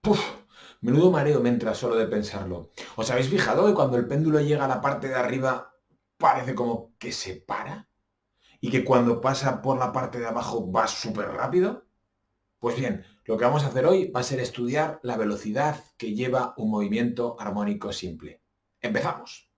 Puf, menudo mareo me entra solo de pensarlo. ¿Os habéis fijado que cuando el péndulo llega a la parte de arriba parece como que se para? ¿Y que cuando pasa por la parte de abajo va súper rápido? Pues bien, lo que vamos a hacer hoy va a ser estudiar la velocidad que lleva un movimiento armónico simple. ¡Empezamos!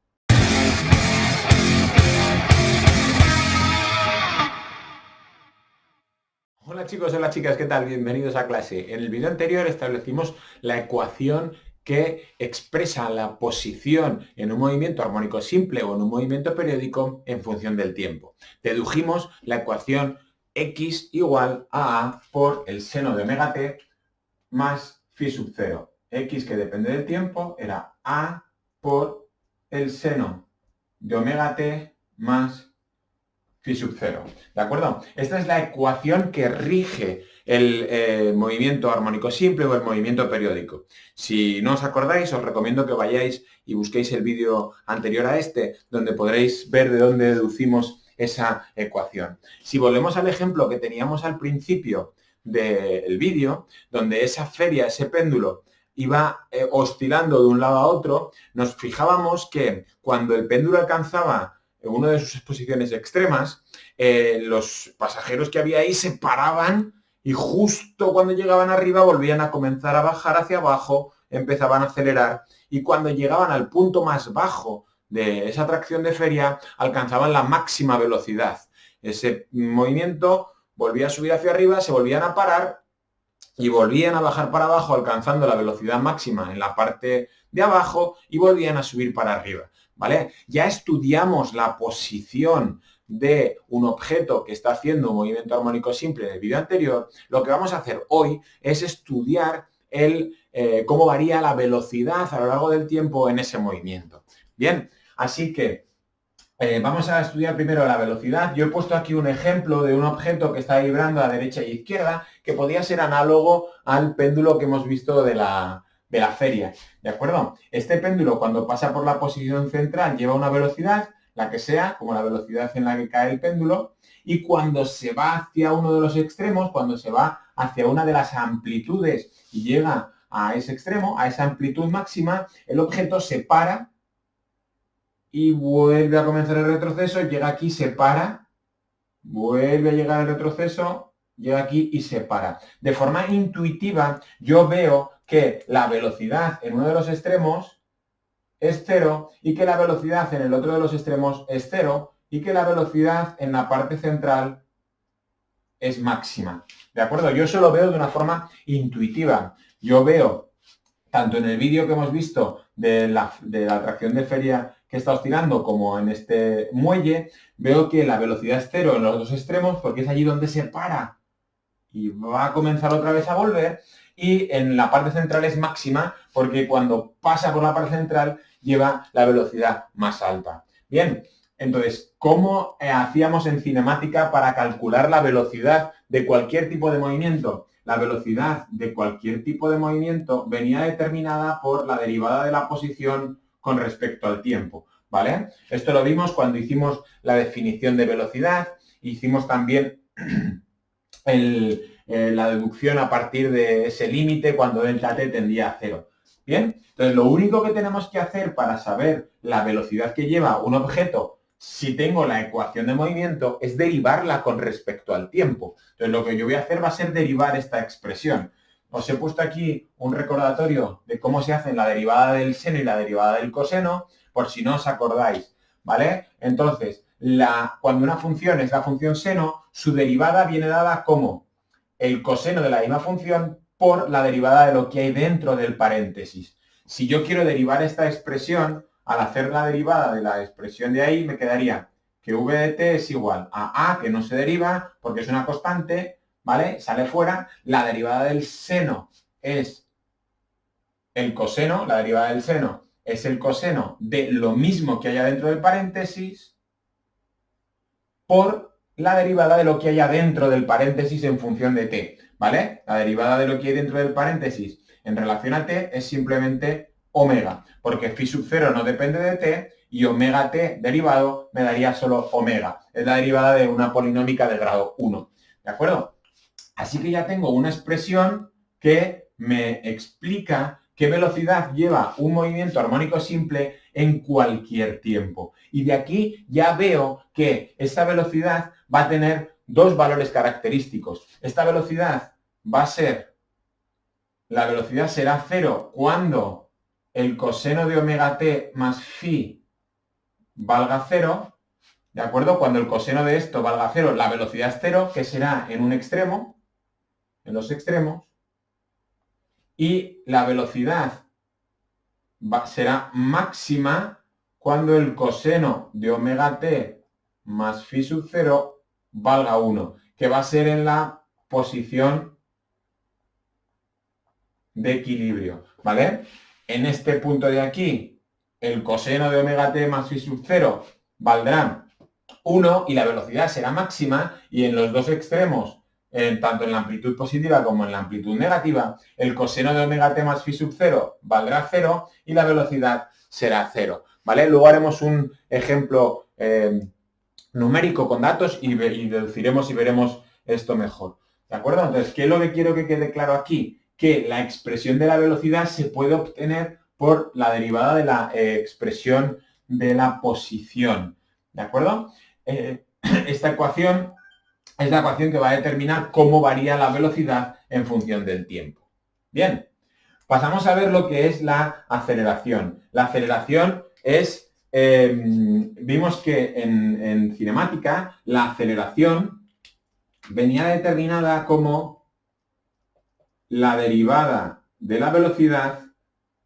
Hola chicos, hola chicas, ¿qué tal? Bienvenidos a clase. En el vídeo anterior establecimos la ecuación que expresa la posición en un movimiento armónico simple o en un movimiento periódico en función del tiempo. Dedujimos la ecuación x igual a por el seno de omega t más phi sub 0. X, que depende del tiempo, era a por el seno de omega t más phi sub 0. ¿De acuerdo? Esta es la ecuación que rige el movimiento armónico simple o el movimiento periódico. Si no os acordáis, os recomiendo que vayáis y busquéis el vídeo anterior a este, donde podréis ver de dónde deducimos esa ecuación. Si volvemos al ejemplo que teníamos al principio del vídeo, donde esa feria, ese péndulo, iba oscilando de un lado a otro, nos fijábamos que cuando el péndulo alcanzaba en una de sus exposiciones extremas, los pasajeros que había ahí se paraban y justo cuando llegaban arriba volvían a comenzar a bajar hacia abajo, empezaban a acelerar y cuando llegaban al punto más bajo de esa tracción de feria alcanzaban la máxima velocidad. Ese movimiento volvía a subir hacia arriba, se volvían a parar y volvían a bajar para abajo alcanzando la velocidad máxima en la parte de abajo y volvían a subir para arriba, ¿vale? Ya estudiamos la posición de un objeto que está haciendo un movimiento armónico simple en el vídeo anterior. Lo que vamos a hacer hoy es estudiar cómo varía la velocidad a lo largo del tiempo en ese movimiento. Bien, así que vamos a estudiar primero la velocidad. Yo he puesto aquí un ejemplo de un objeto que está vibrando a derecha y izquierda, que podría ser análogo al péndulo que hemos visto de la feria, ¿de acuerdo? Este péndulo, cuando pasa por la posición central, lleva una velocidad, la que sea, como la velocidad en la que cae el péndulo, y cuando se va hacia uno de los extremos, cuando se va hacia una de las amplitudes y llega a ese extremo, a esa amplitud máxima, el objeto se para y vuelve a comenzar el retroceso, llega aquí, se para, vuelve a llegar al retroceso, llega aquí y se para. De forma intuitiva, yo veo que la velocidad en uno de los extremos es 0 y que la velocidad en el otro de los extremos es 0 y que la velocidad en la parte central es máxima. ¿De acuerdo? Yo eso lo veo de una forma intuitiva. Yo veo, tanto en el vídeo que hemos visto de la atracción de feria que está oscilando como en este muelle, veo que la velocidad es 0 en los dos extremos porque es allí donde se para y va a comenzar otra vez a volver, y en la parte central es máxima porque cuando pasa por la parte central lleva la velocidad más alta. Bien, entonces, ¿cómo hacíamos en cinemática para calcular la velocidad de cualquier tipo de movimiento? La velocidad de cualquier tipo de movimiento venía determinada por la derivada de la posición con respecto al tiempo, ¿vale? Esto lo vimos cuando hicimos la definición de velocidad, hicimos también la deducción a partir de ese límite cuando delta t tendía a 0. Bien, entonces lo único que tenemos que hacer para saber la velocidad que lleva un objeto, si tengo la ecuación de movimiento, es derivarla con respecto al tiempo. Entonces lo que yo voy a hacer va a ser derivar esta expresión. Os he puesto aquí un recordatorio de cómo se hacen la derivada del seno y la derivada del coseno, por si no os acordáis, ¿vale? Entonces, cuando una función es la función seno, su derivada viene dada como el coseno de la misma función por la derivada de lo que hay dentro del paréntesis. Si yo quiero derivar esta expresión, al hacer la derivada de la expresión de ahí, me quedaría que v de t es igual a, que no se deriva porque es una constante, ¿vale? Sale fuera. La derivada del seno es el coseno, la derivada del seno es el coseno de lo mismo que haya dentro del paréntesis por la derivada de lo que haya dentro del paréntesis en función de t, ¿vale? La derivada de lo que hay dentro del paréntesis en relación a t es simplemente omega, porque phi sub 0 no depende de t y omega t derivado me daría solo omega. Es la derivada de una polinómica de grado 1, ¿de acuerdo? Así que ya tengo una expresión que me explica qué velocidad lleva un movimiento armónico simple en cualquier tiempo. Y de aquí ya veo que esta velocidad va a tener dos valores característicos. Esta velocidad va a ser, la velocidad será 0 cuando el coseno de omega t más phi valga 0, ¿de acuerdo? Cuando el coseno de esto valga 0, la velocidad es 0, que será en un extremo, en los extremos, y la velocidad será máxima cuando el coseno de omega t más phi sub 0 valga 1, que va a ser en la posición de equilibrio, ¿vale? En este punto de aquí, el coseno de omega t más phi sub 0 valdrá 1 y la velocidad será máxima, y en los dos extremos, tanto en la amplitud positiva como en la amplitud negativa, el coseno de omega t más phi sub 0 valdrá 0 y la velocidad será 0, ¿vale? Luego haremos un ejemplo numérico con datos y deduciremos y veremos esto mejor, ¿de acuerdo? Entonces, ¿qué es lo que quiero que quede claro aquí? Que la expresión de la velocidad se puede obtener por la derivada de la expresión de la posición, ¿de acuerdo? Esta ecuación es la ecuación que va a determinar cómo varía la velocidad en función del tiempo. Bien, pasamos a ver lo que es la aceleración. La aceleración es, vimos que en cinemática la aceleración venía determinada como la derivada de la velocidad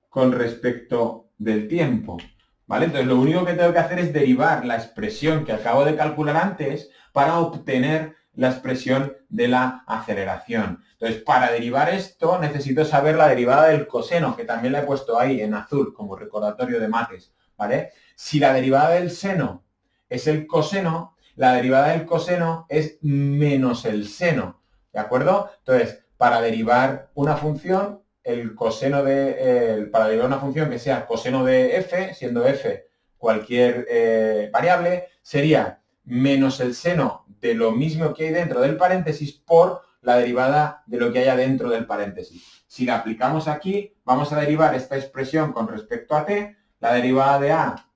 con respecto del tiempo, ¿vale? Entonces, lo único que tengo que hacer es derivar la expresión que acabo de calcular antes para obtener la expresión de la aceleración. Entonces, para derivar esto, necesito saber la derivada del coseno, que también la he puesto ahí en azul como recordatorio de mates, ¿vale? Si la derivada del seno es el coseno, la derivada del coseno es menos el seno, ¿de acuerdo? Entonces, para derivar una función, para derivar una función que sea coseno de f, siendo f cualquier variable, sería menos el seno de lo mismo que hay dentro del paréntesis por la derivada de lo que haya dentro del paréntesis. Si la aplicamos aquí, vamos a derivar esta expresión con respecto a t, la derivada de a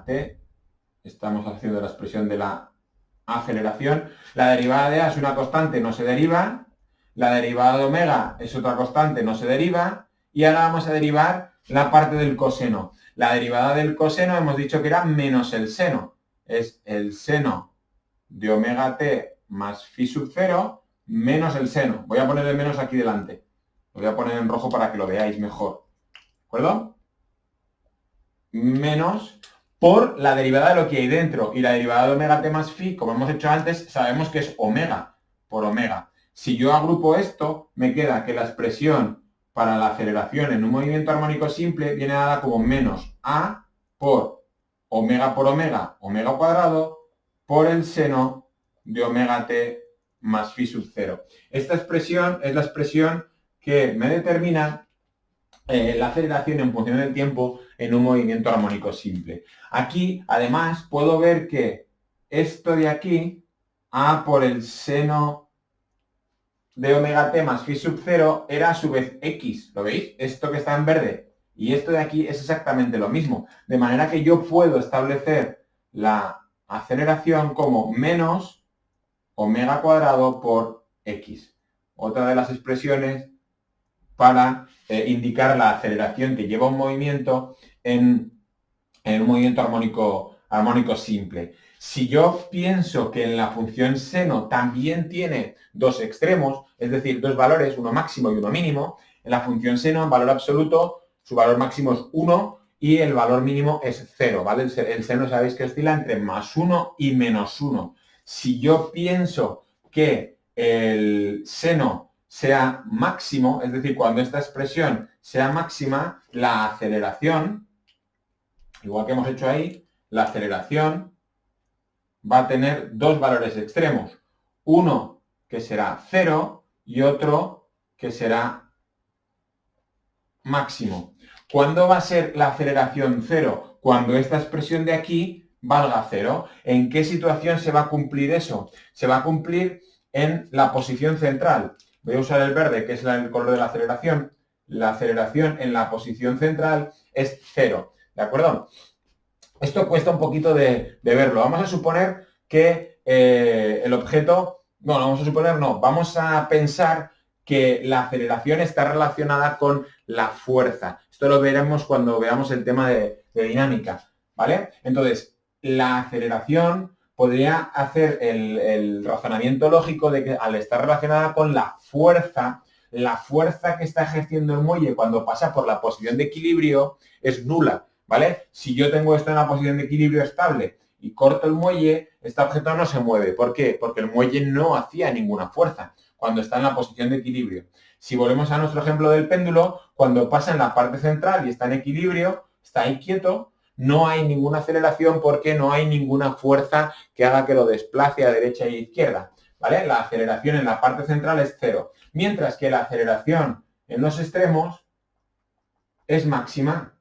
t, estamos haciendo la expresión de la aceleración, la derivada de a es una constante, no se deriva, la derivada de omega es otra constante, no se deriva, y ahora vamos a derivar la parte del coseno. La derivada del coseno hemos dicho que era menos el seno, es el seno de omega t más phi sub 0 menos el seno. Voy a poner el menos aquí delante, lo voy a poner en rojo para que lo veáis mejor, ¿de acuerdo? Menos por la derivada de lo que hay dentro, y la derivada de omega t más phi, como hemos hecho antes, sabemos que es omega por omega. Si yo agrupo esto, me queda que la expresión para la aceleración en un movimiento armónico simple viene dada como menos a por omega, omega cuadrado, por el seno de omega t más phi sub 0. Esta expresión es la expresión que me determina la aceleración en función del tiempo en un movimiento armónico simple. Aquí, además, puedo ver que esto de aquí, a por el seno de omega t más phi sub 0, era a su vez x, ¿lo veis? Esto que está en verde y esto de aquí es exactamente lo mismo. De manera que yo puedo establecer la aceleración como menos omega cuadrado por x. Otra de las expresiones para indicar la aceleración que lleva un movimiento en un movimiento armónico simple. Si yo pienso que en la función seno también tiene dos extremos, es decir, dos valores, uno máximo y uno mínimo, en la función seno, en valor absoluto, su valor máximo es 1 y el valor mínimo es 0, ¿vale? El seno sabéis que oscila entre más 1 y menos 1. Si yo pienso que el seno sea máximo, es decir, cuando esta expresión sea máxima, la aceleración, igual que hemos hecho ahí, la aceleración va a tener dos valores extremos. Uno que será 0 y otro que será máximo. ¿Cuándo va a ser la aceleración 0? Cuando esta expresión de aquí valga 0. ¿En qué situación se va a cumplir eso? Se va a cumplir en la posición central. voy a usar el verde, que es el color de la aceleración en la posición central es 0, ¿de acuerdo? Esto cuesta un poquito de verlo. Vamos a suponer que el objeto, no, vamos a suponer, no, vamos a pensar que la aceleración está relacionada con la fuerza. Esto lo veremos cuando veamos el tema de dinámica, ¿vale? Entonces, la aceleración podría hacer el razonamiento lógico de que al estar relacionada con la fuerza que está ejerciendo el muelle cuando pasa por la posición de equilibrio es nula, ¿vale? Si yo tengo esto en la posición de equilibrio estable y corto el muelle, este objeto no se mueve. ¿Por qué? Porque el muelle no hacía ninguna fuerza cuando está en la posición de equilibrio. Si volvemos a nuestro ejemplo del péndulo, cuando pasa en la parte central y está en equilibrio, está ahí quieto, no hay ninguna aceleración porque no hay ninguna fuerza que haga que lo desplace a derecha e izquierda, ¿vale? La aceleración en la parte central es 0, mientras que la aceleración en los extremos es máxima.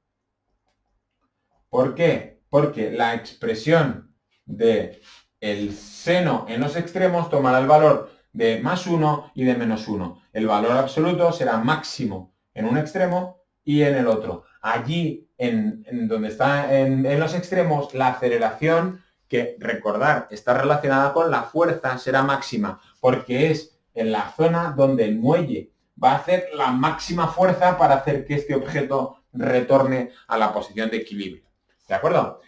¿Por qué? Porque la expresión de el seno en los extremos tomará el valor de +1 y de -1. El valor absoluto será máximo en un extremo y en el otro. Allí, en donde está en los extremos, la aceleración, que recordar está relacionada con la fuerza, será máxima, porque es en la zona donde el muelle va a hacer la máxima fuerza para hacer que este objeto retorne a la posición de equilibrio. ¿De acuerdo?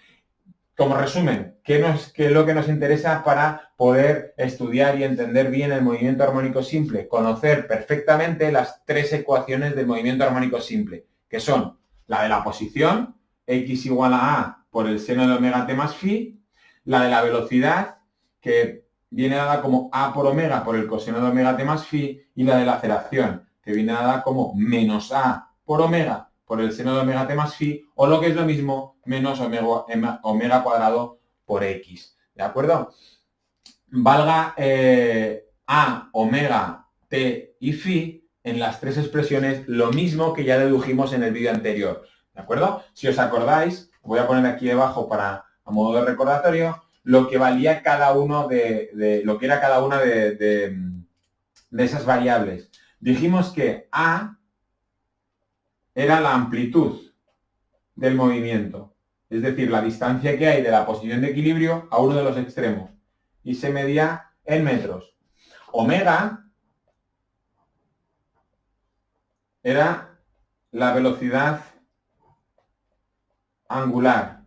Como resumen, ¿qué es lo que nos interesa para poder estudiar y entender bien el movimiento armónico simple? Conocer perfectamente las 3 ecuaciones del movimiento armónico simple, que son la de la posición, x igual a a por el seno de omega t más phi, la de la velocidad, que viene dada como a por omega por el coseno de omega t más phi, y la de la aceleración, que viene dada como menos a por omega por el seno de omega t más phi, o lo que es lo mismo, menos omega cuadrado por x. ¿De acuerdo? Valga a, omega, t y phi en las 3 expresiones lo mismo que ya dedujimos en el vídeo anterior. ¿De acuerdo? Si os acordáis, voy a poner aquí debajo a modo de recordatorio, lo que valía cada uno lo que era cada una de esas variables. Dijimos que a era la amplitud del movimiento, es decir, la distancia que hay de la posición de equilibrio a uno de los extremos, y se medía en metros. Omega era la velocidad angular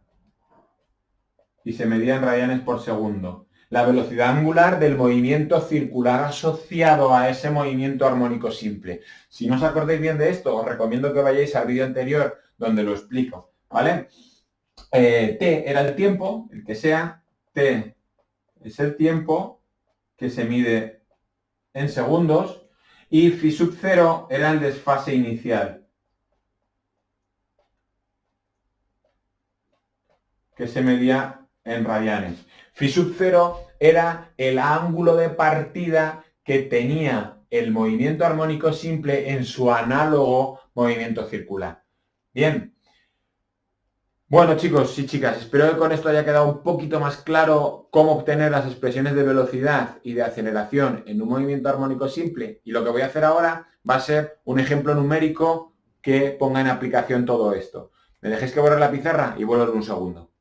y se medía en radianes por segundo. La velocidad angular del movimiento circular asociado a ese movimiento armónico simple. Si no os acordáis bien de esto, os recomiendo que vayáis al vídeo anterior donde lo explico, ¿vale? T era el tiempo, el que sea, T es el tiempo que se mide en segundos, y phi sub 0 era el desfase inicial, que se medía en radianes. Phi sub 0 era el ángulo de partida que tenía el movimiento armónico simple en su análogo movimiento circular. Bien. Bueno, chicos y chicas, espero que con esto haya quedado un poquito más claro cómo obtener las expresiones de velocidad y de aceleración en un movimiento armónico simple. Y lo que voy a hacer ahora va a ser un ejemplo numérico que ponga en aplicación todo esto. ¿Me dejéis que borre la pizarra? Y vuelvo en un segundo.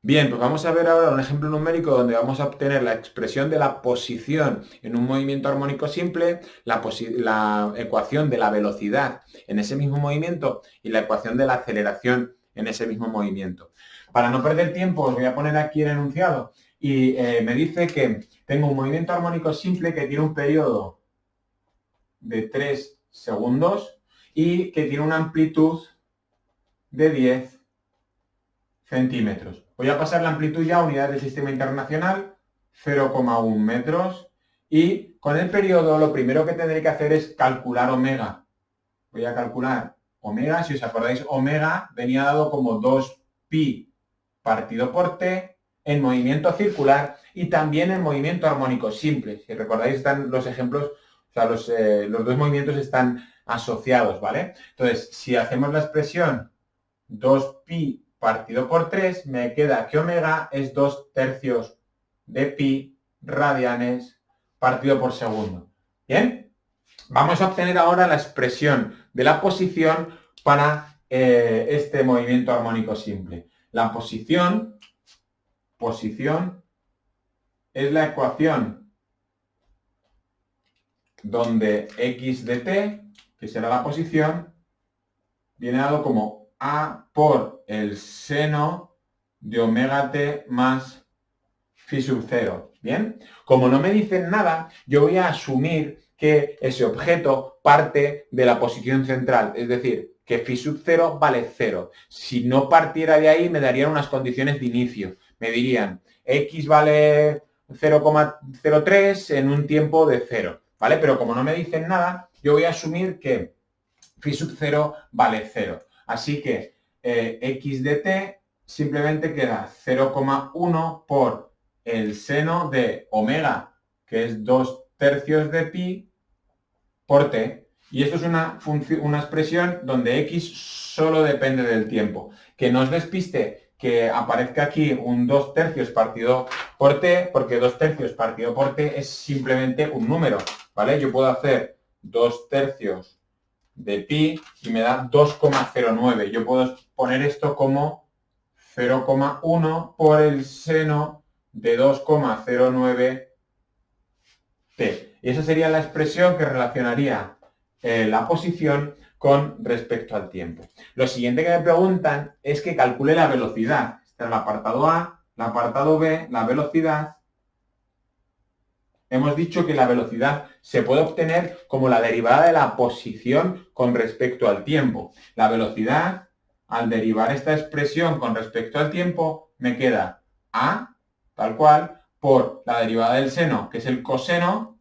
Bien, pues vamos a ver ahora un ejemplo numérico donde vamos a obtener la expresión de la posición en un movimiento armónico simple, la ecuación de la velocidad en ese mismo movimiento y la ecuación de la aceleración en ese mismo movimiento. Para no perder tiempo, os voy a poner aquí el enunciado y me dice que tengo un movimiento armónico simple que tiene un periodo de 3 segundos y que tiene una amplitud de 10 centímetros. Voy a pasar la amplitud ya a unidades del sistema internacional, 0,1 metros, y con el periodo lo primero que tendré que hacer es calcular omega. Voy a calcular omega, si os acordáis, omega venía dado como 2pi partido por t en movimiento circular y también en movimiento armónico simple. Si recordáis, están los ejemplos, o sea, los dos movimientos están asociados, ¿vale? Entonces, si hacemos la expresión 2pi partido por 3, me queda que omega es 2/3 de pi radianes partido por segundo. ¿Bien? Vamos a obtener ahora la expresión de la posición para este movimiento armónico simple. La posición es la ecuación donde x de t, que será la posición, viene dado como a por el seno de omega t más phi sub 0. ¿Bien? Como no me dicen nada, yo voy a asumir que ese objeto parte de la posición central, es decir, que phi sub 0 vale 0. Si no partiera de ahí, me darían unas condiciones de inicio. Me dirían, x vale 0,03 en un tiempo de 0, ¿vale? Pero como no me dicen nada, yo voy a asumir que phi sub 0 vale 0. Así que x de t simplemente queda 0,1 por el seno de omega, que es 2/3 de pi, por t. Y esto es una expresión donde x solo depende del tiempo. Que no os despiste que aparezca aquí un 2/3 partido por t, porque 2/3 partido por t es simplemente un número, ¿vale? Yo puedo hacer 2/3 de pi y me da 2,09. Yo puedo poner esto como 0,1 por el seno de 2,09 t. Y esa sería la expresión que relacionaría la posición con respecto al tiempo. Lo siguiente que me preguntan es que calcule la velocidad. Está el apartado A, el apartado B, la velocidad. Hemos dicho que la velocidad se puede obtener como la derivada de la posición con respecto al tiempo. La velocidad, al derivar esta expresión con respecto al tiempo, me queda A, tal cual, por la derivada del seno, que es el coseno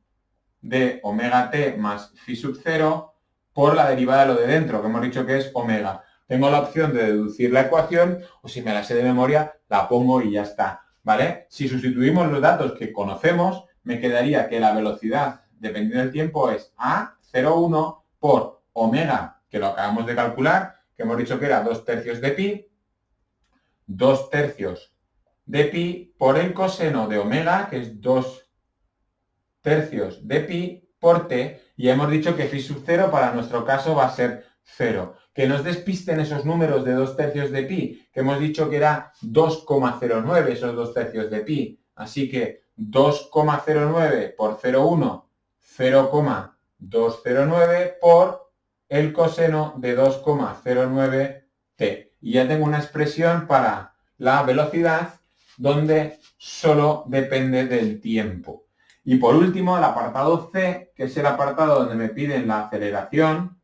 de omega t más phi sub 0, por la derivada de lo de dentro, que hemos dicho que es omega. Tengo la opción de deducir la ecuación, o si me la sé de memoria, la pongo y ya está, ¿vale? Si sustituimos los datos que conocemos, me quedaría que la velocidad, dependiendo del tiempo, es a 0,1 por omega, que lo acabamos de calcular, que hemos dicho que era 2/3 de pi, 2/3 de pi por el coseno de omega, que es 2/3 de pi por t, y hemos dicho que phi sub 0 para nuestro caso va a ser 0. Que nos despisten esos números de 2/3 de pi, que hemos dicho que era 2,09 esos 2/3 de pi. Así que 2,09 por 0,1, 0,209 por el coseno de 2,09 t. Y ya tengo una expresión para la velocidad donde solo depende del tiempo. Y por último, el apartado C, que es el apartado donde me piden la aceleración.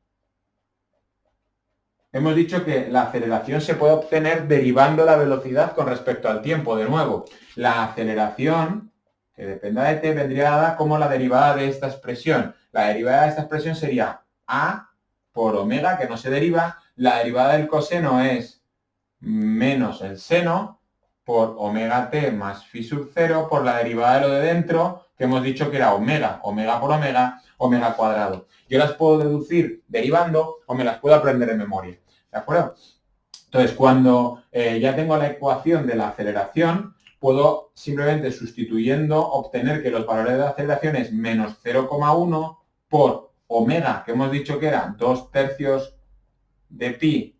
Hemos dicho que la aceleración se puede obtener derivando la velocidad con respecto al tiempo. De nuevo, la aceleración, que dependa de t, vendría dada como la derivada de esta expresión. La derivada de esta expresión sería a por omega, que no se deriva. La derivada del coseno es menos el seno por omega t más phi sub 0 por la derivada de lo de dentro, que hemos dicho que era omega, omega por omega, omega cuadrado. Yo las puedo deducir derivando o me las puedo aprender en memoria, ¿de acuerdo? Entonces, cuando ya tengo la ecuación de la aceleración, puedo simplemente sustituyendo obtener que los valores de la aceleración es menos 0,1 por omega, que hemos dicho que era 2/3 de pi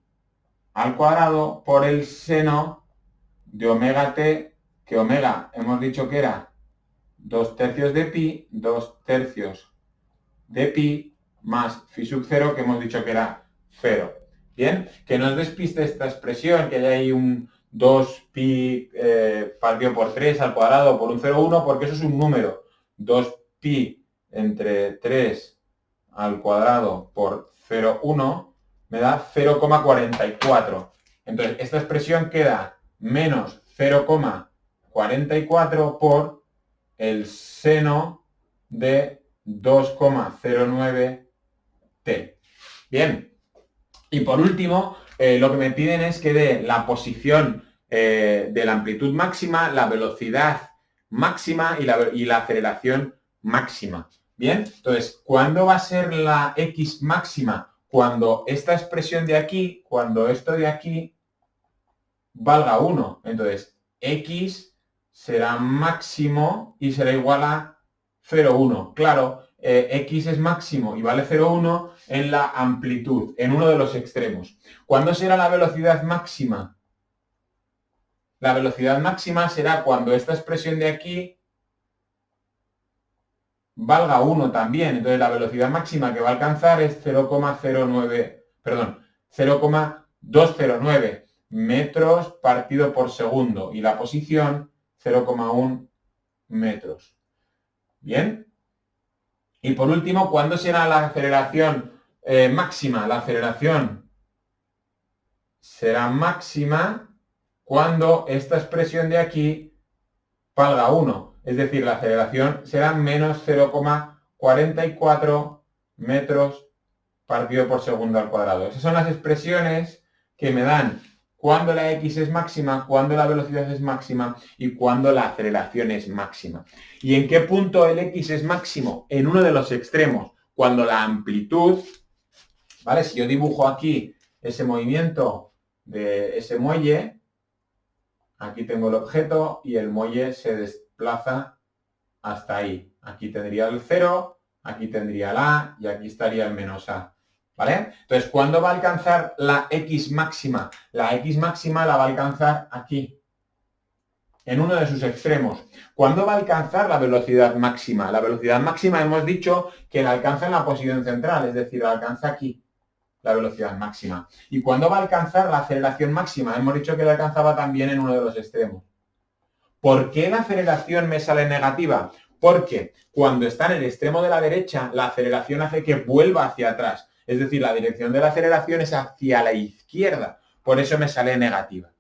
al cuadrado por el seno de omega t, que omega hemos dicho que era 2/3 de pi, 2/3 de pi más phi sub 0, que hemos dicho que era 0. Bien, que no os despiste esta expresión, que hay ahí un 2pi partido por 3 al cuadrado por un 0,1, porque eso es un número. 2pi entre 3 al cuadrado por 0,1 me da 0,44. Entonces, esta expresión queda menos 0,44 por el seno de 2,09 t. Bien. Y por último, lo que me piden es que dé la posición de la amplitud máxima, la velocidad máxima y la aceleración máxima. Bien, entonces, ¿cuándo va a ser la x máxima? Cuando esta expresión de aquí, cuando esto de aquí valga 1. Entonces, x será máximo y será igual a 0,1. Claro, x es máximo y vale 0,1 en la amplitud, en uno de los extremos. ¿Cuándo será la velocidad máxima? La velocidad máxima será cuando esta expresión de aquí valga 1 también. Entonces la velocidad máxima que va a alcanzar es 0,209 metros partido por segundo y la posición 0,1 metros. ¿Bien? Y por último, ¿cuándo será la aceleración máxima? La aceleración será máxima cuando esta expresión de aquí valga 1. Es decir, la aceleración será menos 0,44 metros partido por segundo al cuadrado. Esas son las expresiones que me dan cuando la x es máxima, cuando la velocidad es máxima y cuando la aceleración es máxima. ¿Y en qué punto el x es máximo? En uno de los extremos, cuando la amplitud, ¿vale? Si yo dibujo aquí ese movimiento de ese muelle, aquí tengo el objeto y el muelle se desplaza hasta ahí. Aquí tendría el 0, aquí tendría el a y aquí estaría el menos a. ¿Vale? Entonces, ¿cuándo va a alcanzar la x máxima? La x máxima la va a alcanzar aquí, en uno de sus extremos. ¿Cuándo va a alcanzar la velocidad máxima? La velocidad máxima hemos dicho que la alcanza en la posición central, es decir, la alcanza aquí, la velocidad máxima. ¿Y cuándo va a alcanzar la aceleración máxima? Hemos dicho que la alcanzaba también en uno de los extremos. ¿Por qué la aceleración me sale negativa? Porque cuando está en el extremo de la derecha, la aceleración hace que vuelva hacia atrás. Es decir, la dirección de la aceleración es hacia la izquierda. Por eso me sale negativa.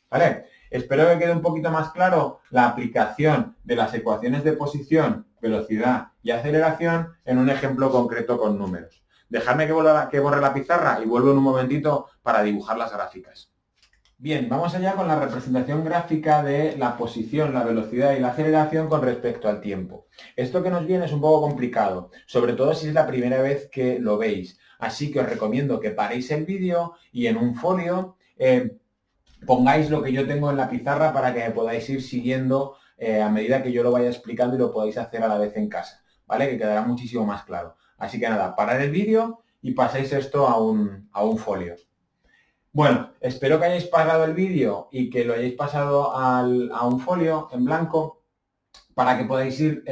¿Vale? Espero que quede un poquito más claro la aplicación de las ecuaciones de posición, velocidad y aceleración en un ejemplo concreto con números. Dejadme que borre la pizarra y vuelvo en un momentito para dibujar las gráficas. Bien, vamos allá con la representación gráfica de la posición, la velocidad y la aceleración con respecto al tiempo. Esto que nos viene es un poco complicado, sobre todo si es la primera vez que lo veis. Así que os recomiendo que paréis el vídeo y en un folio pongáis lo que yo tengo en la pizarra para que me podáis ir siguiendo a medida que yo lo vaya explicando y lo podáis hacer a la vez en casa, ¿vale? Que quedará muchísimo más claro. Así que nada, parad el vídeo y paséis esto a un folio. Bueno, espero que hayáis parado el vídeo y que lo hayáis pasado a un folio en blanco para que podáis ir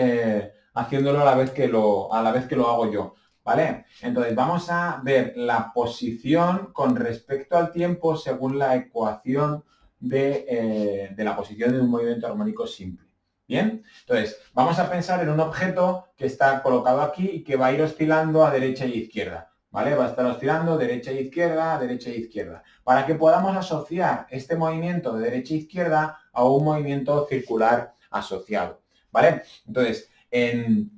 haciéndolo a la vez que lo hago yo, ¿vale? Entonces vamos a ver la posición con respecto al tiempo según la ecuación de la posición de un movimiento armónico simple. ¿Bien? Entonces, vamos a pensar en un objeto que está colocado aquí y que va a ir oscilando a derecha y izquierda. ¿Vale? Va a estar oscilando derecha e izquierda, para que podamos asociar este movimiento de derecha e izquierda a un movimiento circular asociado, ¿vale? Entonces, en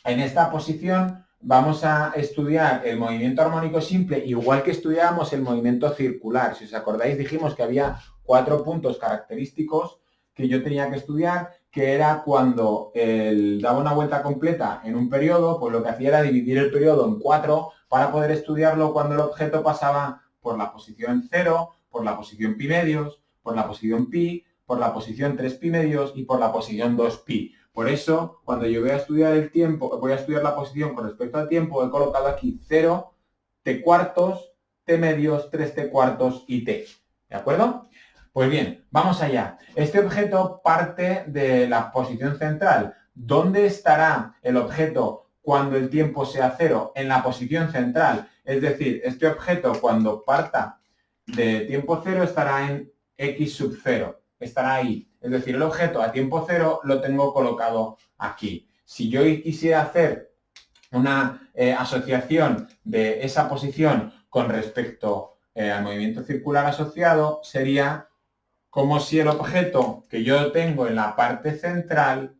esta posición vamos a estudiar el movimiento armónico simple, igual que estudiábamos el movimiento circular. Si os acordáis, dijimos que había 4 puntos característicos que yo tenía que estudiar, que era cuando daba una vuelta completa en un periodo, pues lo que hacía era dividir el periodo en 4 para poder estudiarlo cuando el objeto pasaba por la posición 0, por la posición pi medios, por la posición pi, por la posición 3 pi medios y por la posición 2 pi. Por eso, cuando yo voy a estudiar el tiempo, voy a estudiar la posición con respecto al tiempo, he colocado aquí 0, t cuartos, t medios, 3t cuartos y t. ¿De acuerdo? Pues bien, vamos allá. Este objeto parte de la posición central. ¿Dónde estará el objeto cuando el tiempo sea 0? En la posición central. Es decir, este objeto cuando parta de tiempo 0 estará en x sub 0. Estará ahí. Es decir, el objeto a tiempo 0 lo tengo colocado aquí. Si yo quisiera hacer una asociación de esa posición con respecto al movimiento circular asociado, sería como si el objeto que yo tengo en la parte central,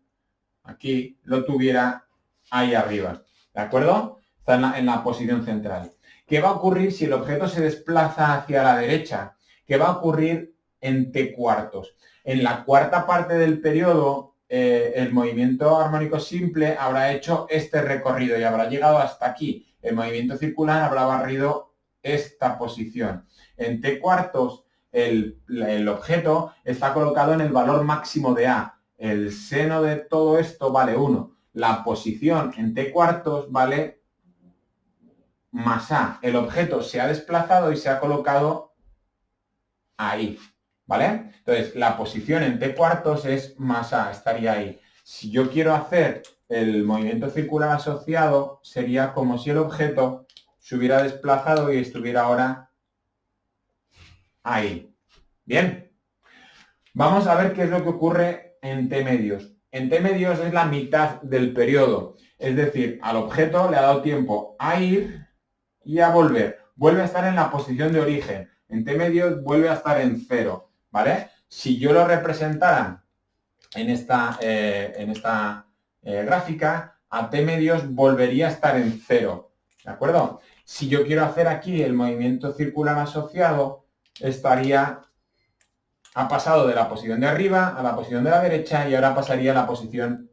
aquí, lo tuviera ahí arriba. ¿De acuerdo? Está en la posición central. ¿Qué va a ocurrir si el objeto se desplaza hacia la derecha? ¿Qué va a ocurrir en t cuartos? En la cuarta parte del periodo, el movimiento armónico simple habrá hecho este recorrido y habrá llegado hasta aquí. El movimiento circular habrá barrido esta posición. En t cuartos, el objeto está colocado en el valor máximo de A. El seno de todo esto vale 1. la posición en t cuartos, ¿vale? Más a. El objeto se ha desplazado y se ha colocado ahí, ¿vale? Entonces, la posición en t cuartos es más a, estaría ahí. Si yo quiero hacer el movimiento circular asociado, sería como si el objeto se hubiera desplazado y estuviera ahora ahí. Bien, vamos a ver qué es lo que ocurre en t medios. En t medios es la mitad del periodo, es decir, al objeto le ha dado tiempo a ir y a volver. Vuelve a estar en la posición de origen. En t medios vuelve a estar en 0, ¿vale? Si yo lo representara en esta gráfica, a t medios volvería a estar en 0, ¿de acuerdo? Si yo quiero hacer aquí el movimiento circular asociado, ha pasado de la posición de arriba a la posición de la derecha y ahora pasaría a la posición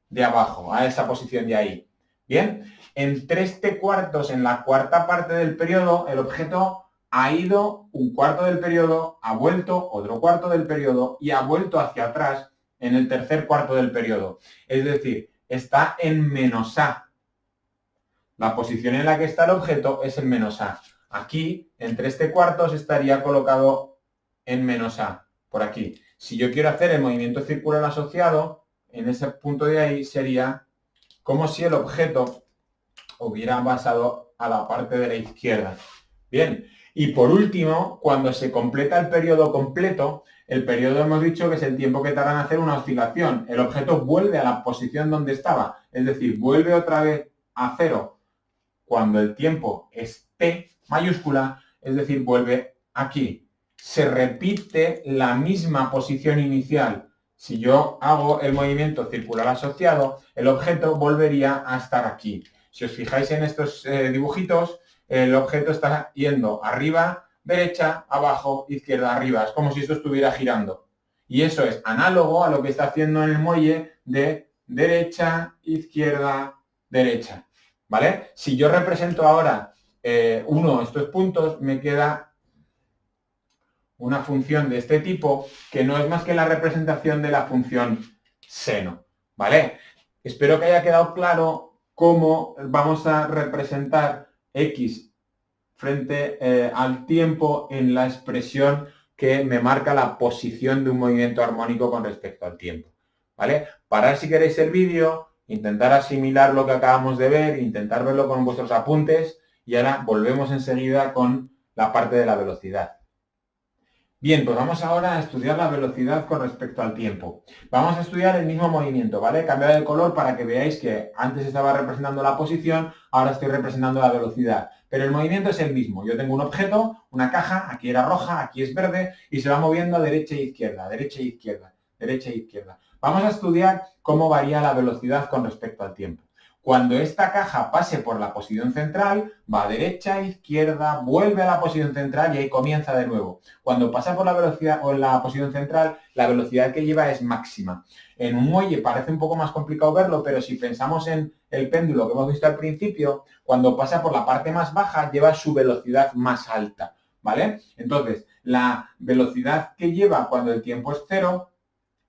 de abajo, a esa posición de ahí. Bien, en 3t cuartos, en la cuarta parte del periodo, el objeto ha ido un cuarto del periodo, ha vuelto otro cuarto del periodo y ha vuelto hacia atrás en el tercer cuarto del periodo. Es decir, está en menos a. La posición en la que está el objeto es en menos a. Aquí, en 3t cuartos, estaría colocado en menos a, por aquí. Si yo quiero hacer el movimiento circular asociado, en ese punto de ahí sería como si el objeto hubiera pasado a la parte de la izquierda. Bien, y por último, cuando se completa el periodo completo, el periodo hemos dicho que es el tiempo que tarda en hacer una oscilación. El objeto vuelve a la posición donde estaba, es decir, vuelve otra vez a 0 cuando el tiempo es t mayúscula, es decir, vuelve aquí. Se repite la misma posición inicial. Si yo hago el movimiento circular asociado, el objeto volvería a estar aquí. Si os fijáis en estos dibujitos, el objeto está yendo arriba, derecha, abajo, izquierda, arriba. Es como si esto estuviera girando. Y eso es análogo a lo que está haciendo en el muelle de derecha, izquierda, derecha. ¿Vale? Si yo represento ahora uno de estos puntos, me queda una función de este tipo que no es más que la representación de la función seno, ¿vale? Espero que haya quedado claro cómo vamos a representar x frente al tiempo en la expresión que me marca la posición de un movimiento armónico con respecto al tiempo, ¿vale? Parar si queréis el vídeo, intentar asimilar lo que acabamos de ver, intentar verlo con vuestros apuntes y ahora volvemos enseguida con la parte de la velocidad. Bien, pues vamos ahora a estudiar la velocidad con respecto al tiempo. Vamos a estudiar el mismo movimiento, ¿vale? He cambiado de color para que veáis que antes estaba representando la posición, ahora estoy representando la velocidad. Pero el movimiento es el mismo. Yo tengo un objeto, una caja, aquí era roja, aquí es verde, y se va moviendo derecha e izquierda, derecha e izquierda, derecha e izquierda. Vamos a estudiar cómo varía la velocidad con respecto al tiempo. Cuando esta caja pase por la posición central, va a derecha, izquierda, vuelve a la posición central y ahí comienza de nuevo. Cuando pasa por la velocidad o en la posición central, la velocidad que lleva es máxima. En un muelle parece un poco más complicado verlo, pero si pensamos en el péndulo que hemos visto al principio, cuando pasa por la parte más baja, lleva su velocidad más alta, ¿vale? Entonces, la velocidad que lleva cuando el tiempo es 0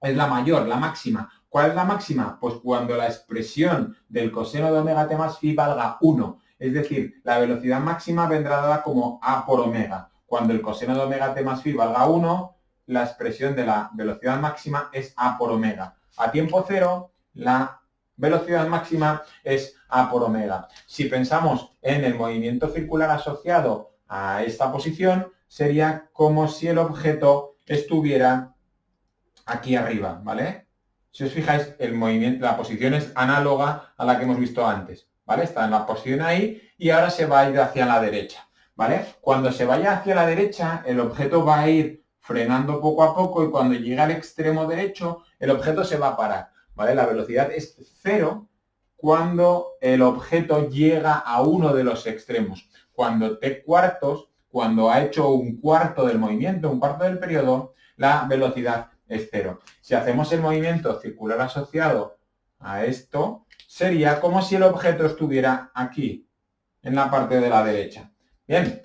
es la mayor, la máxima. ¿Cuál es la máxima? Pues cuando la expresión del coseno de omega t más phi valga 1. Es decir, la velocidad máxima vendrá dada como a por omega. Cuando el coseno de omega t más phi valga 1, la expresión de la velocidad máxima es a por omega. A tiempo cero, la velocidad máxima es a por omega. Si pensamos en el movimiento circular asociado a esta posición, sería como si el objeto estuviera aquí arriba, ¿vale? Si os fijáis, el movimiento, la posición es análoga a la que hemos visto antes, ¿vale? Está en la posición ahí y ahora se va a ir hacia la derecha, ¿vale? Cuando se vaya hacia la derecha, el objeto va a ir frenando poco a poco y cuando llegue al extremo derecho, el objeto se va a parar, ¿vale? La velocidad es 0 cuando el objeto llega a uno de los extremos. Cuando t cuartos, cuando ha hecho un cuarto del movimiento, un cuarto del periodo, la velocidad es 0. Si hacemos el movimiento circular asociado a esto, sería como si el objeto estuviera aquí, en la parte de la derecha. Bien,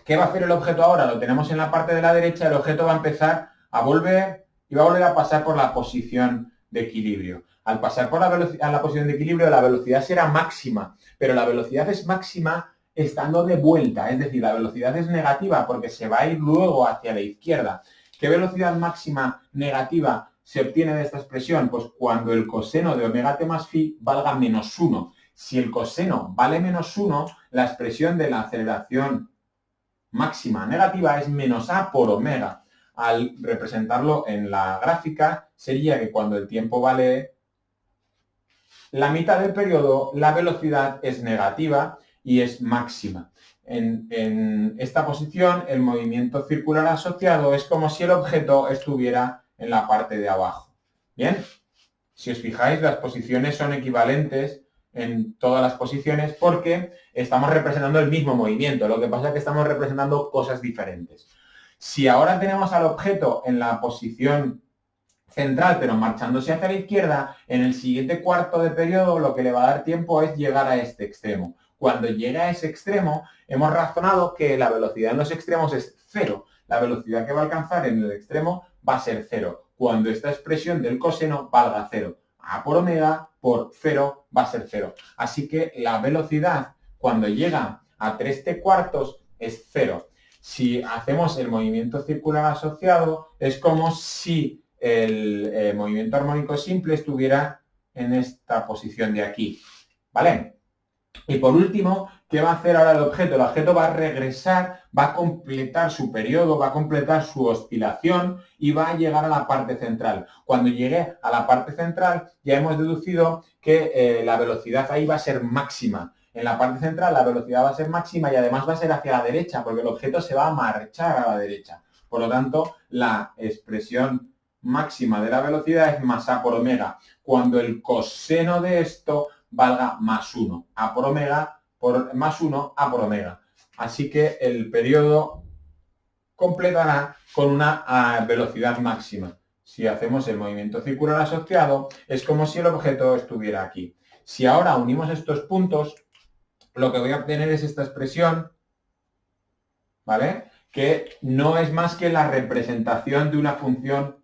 ¿qué va a hacer el objeto ahora? Lo tenemos en la parte de la derecha, el objeto va a empezar a volver y va a volver a pasar por la posición de equilibrio. Al pasar por a la posición de equilibrio, la velocidad será máxima, pero la velocidad es máxima estando de vuelta, es decir, la velocidad es negativa porque se va a ir luego hacia la izquierda. ¿Qué velocidad máxima negativa se obtiene de esta expresión? Pues cuando el coseno de omega t más phi valga menos 1. Si el coseno vale menos 1, la expresión de la aceleración máxima negativa es menos a por omega. Al representarlo en la gráfica, sería que cuando el tiempo vale la mitad del periodo, la velocidad es negativa y es máxima. En esta posición, el movimiento circular asociado es como si el objeto estuviera en la parte de abajo. Bien, si os fijáis, las posiciones son equivalentes en todas las posiciones porque estamos representando el mismo movimiento. Lo que pasa es que estamos representando cosas diferentes. Si ahora tenemos al objeto en la posición central, pero marchándose hacia la izquierda, en el siguiente cuarto de periodo lo que le va a dar tiempo es llegar a este extremo. Cuando llegue a ese extremo, hemos razonado que la velocidad en los extremos es 0. La velocidad que va a alcanzar en el extremo va a ser 0. Cuando esta expresión del coseno valga 0. A por omega por 0 va a ser 0. Así que la velocidad cuando llega a 3t4 es 0. Si hacemos el movimiento circular asociado, es como si el movimiento armónico simple estuviera en esta posición de aquí, ¿vale? Y por último, ¿qué va a hacer ahora el objeto? El objeto va a regresar, va a completar su periodo, va a completar su oscilación y va a llegar a la parte central. Cuando llegue a la parte central, ya hemos deducido que la velocidad ahí va a ser máxima. En la parte central la velocidad va a ser máxima y además va a ser hacia la derecha, porque el objeto se va a marchar a la derecha. Por lo tanto, la expresión máxima de la velocidad es más a por omega, cuando el coseno de esto valga más 1, a por omega, por más 1, a por omega. Así que el periodo completará con una velocidad máxima. Si hacemos el movimiento circular asociado, es como si el objeto estuviera aquí. Si ahora unimos estos puntos, lo que voy a obtener es esta expresión, ¿vale? Que no es más que la representación de una función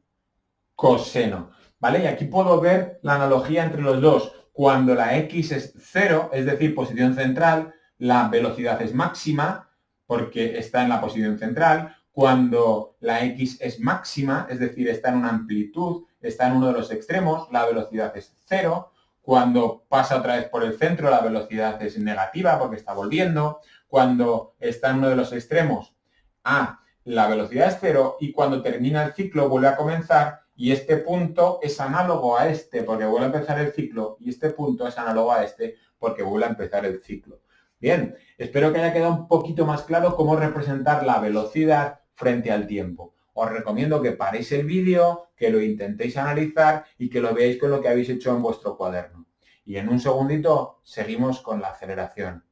coseno, ¿vale? Y aquí puedo ver la analogía entre los dos. Cuando la x es 0, es decir, posición central, la velocidad es máxima porque está en la posición central. Cuando la x es máxima, es decir, está en una amplitud, está en uno de los extremos, la velocidad es 0. Cuando pasa otra vez por el centro, la velocidad es negativa porque está volviendo. Cuando está en uno de los extremos, la velocidad es 0 y cuando termina el ciclo vuelve a comenzar y este punto es análogo a este porque vuelve a empezar el ciclo y este punto es análogo a este porque vuelve a empezar el ciclo. Bien, espero que haya quedado un poquito más claro cómo representar la velocidad frente al tiempo. Os recomiendo que paréis el vídeo, que lo intentéis analizar y que lo veáis con lo que habéis hecho en vuestro cuaderno. Y en un segundito seguimos con la aceleración.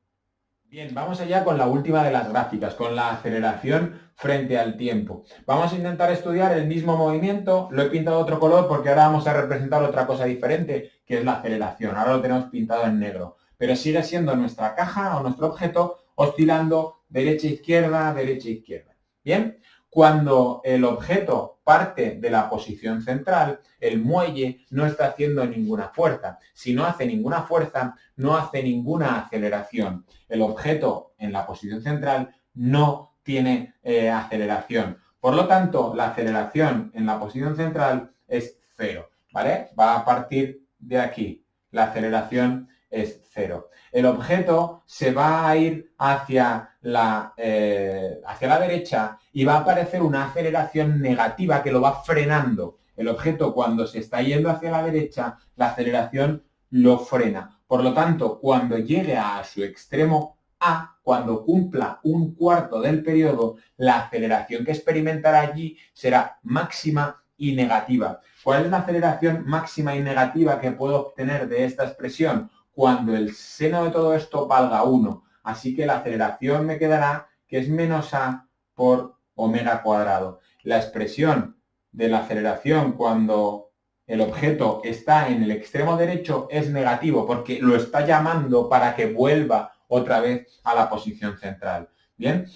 Bien, vamos allá con la última de las gráficas, con la aceleración frente al tiempo. Vamos a intentar estudiar el mismo movimiento, lo he pintado otro color porque ahora vamos a representar otra cosa diferente, que es la aceleración. Ahora lo tenemos pintado en negro, pero sigue siendo nuestra caja o nuestro objeto oscilando derecha-izquierda, derecha-izquierda. Bien, cuando el objeto parte de la posición central, el muelle no está haciendo ninguna fuerza. Si no hace ninguna fuerza, no hace ninguna aceleración. El objeto en la posición central no tiene aceleración. Por lo tanto, la aceleración en la posición central es 0, ¿vale? Va a partir de aquí. La aceleración es 0. El objeto se va a ir hacia la derecha y va a aparecer una aceleración negativa que lo va frenando. El objeto, cuando se está yendo hacia la derecha, la aceleración lo frena. Por lo tanto, cuando llegue a su extremo A, cuando cumpla un cuarto del periodo, la aceleración que experimentará allí será máxima y negativa. ¿Cuál es la aceleración máxima y negativa que puedo obtener de esta expresión? Cuando el seno de todo esto valga 1. Así que la aceleración me quedará que es menos a por omega cuadrado. La expresión de la aceleración cuando el objeto está en el extremo derecho es negativo porque lo está llamando para que vuelva otra vez a la posición central. Bien,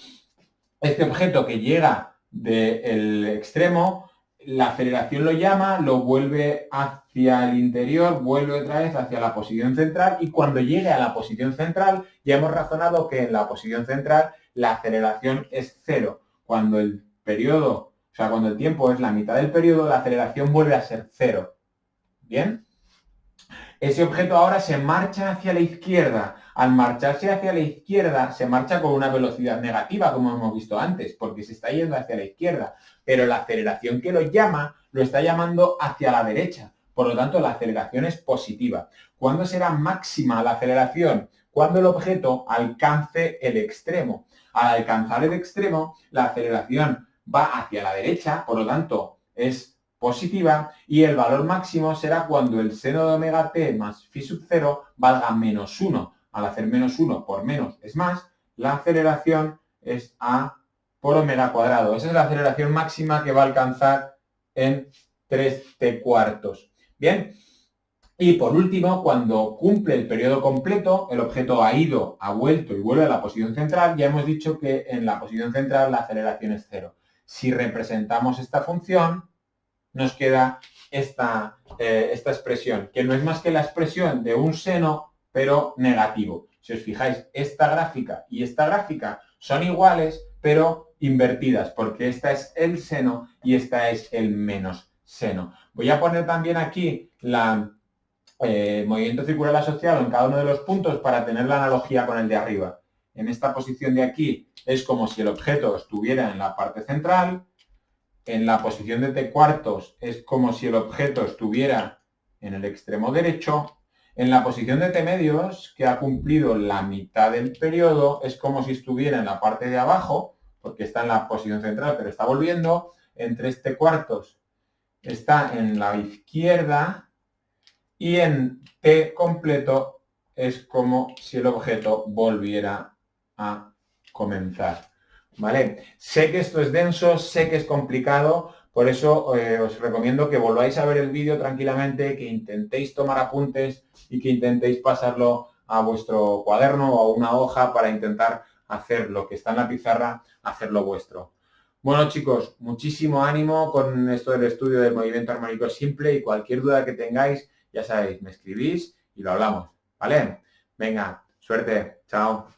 este objeto que llega del extremo, la aceleración lo llama, lo vuelve hacia hacia el interior, vuelve otra vez hacia la posición central y cuando llegue a la posición central ya hemos razonado que en la posición central la aceleración es cero. Cuando el periodo, o sea, cuando el tiempo es la mitad del periodo, la aceleración vuelve a ser cero. ¿Bien? Ese objeto ahora se marcha hacia la izquierda. Al marcharse hacia la izquierda, se marcha con una velocidad negativa, como hemos visto antes, porque se está yendo hacia la izquierda. Pero la aceleración que lo llama, lo está llamando hacia la derecha. Por lo tanto, la aceleración es positiva. ¿Cuándo será máxima la aceleración? Cuando el objeto alcance el extremo. Al alcanzar el extremo, la aceleración va hacia la derecha, por lo tanto, es positiva, y el valor máximo será cuando el seno de omega t más phi sub 0 valga menos 1. Al hacer menos 1 por menos es más, la aceleración es a por omega cuadrado. Esa es la aceleración máxima que va a alcanzar en 3t². Bien, y por último, cuando cumple el periodo completo, el objeto ha ido, ha vuelto y vuelve a la posición central, ya hemos dicho que en la posición central la aceleración es cero. Si representamos esta función, nos queda esta expresión, que no es más que la expresión de un seno, pero negativo. Si os fijáis, esta gráfica y esta gráfica son iguales, pero invertidas, porque esta es el seno y esta es el menos seno. Voy a poner también aquí el movimiento circular asociado en cada uno de los puntos para tener la analogía con el de arriba. En esta posición de aquí es como si el objeto estuviera en la parte central. En la posición de t² es como si el objeto estuviera en el extremo derecho. En la posición de t-medios, que ha cumplido la mitad del periodo, es como si estuviera en la parte de abajo, porque está en la posición central, pero está volviendo. En 3t² está en la izquierda. Y en t completo es como si el objeto volviera a comenzar. ¿Vale? Sé que esto es denso, sé que es complicado, por eso os recomiendo que volváis a ver el vídeo tranquilamente, que intentéis tomar apuntes y que intentéis pasarlo a vuestro cuaderno o a una hoja para intentar hacer lo que está en la pizarra, hacerlo vuestro. Bueno, chicos, muchísimo ánimo con esto del estudio del movimiento armónico simple y cualquier duda que tengáis, ya sabéis, me escribís y lo hablamos, ¿vale? Venga, suerte, chao.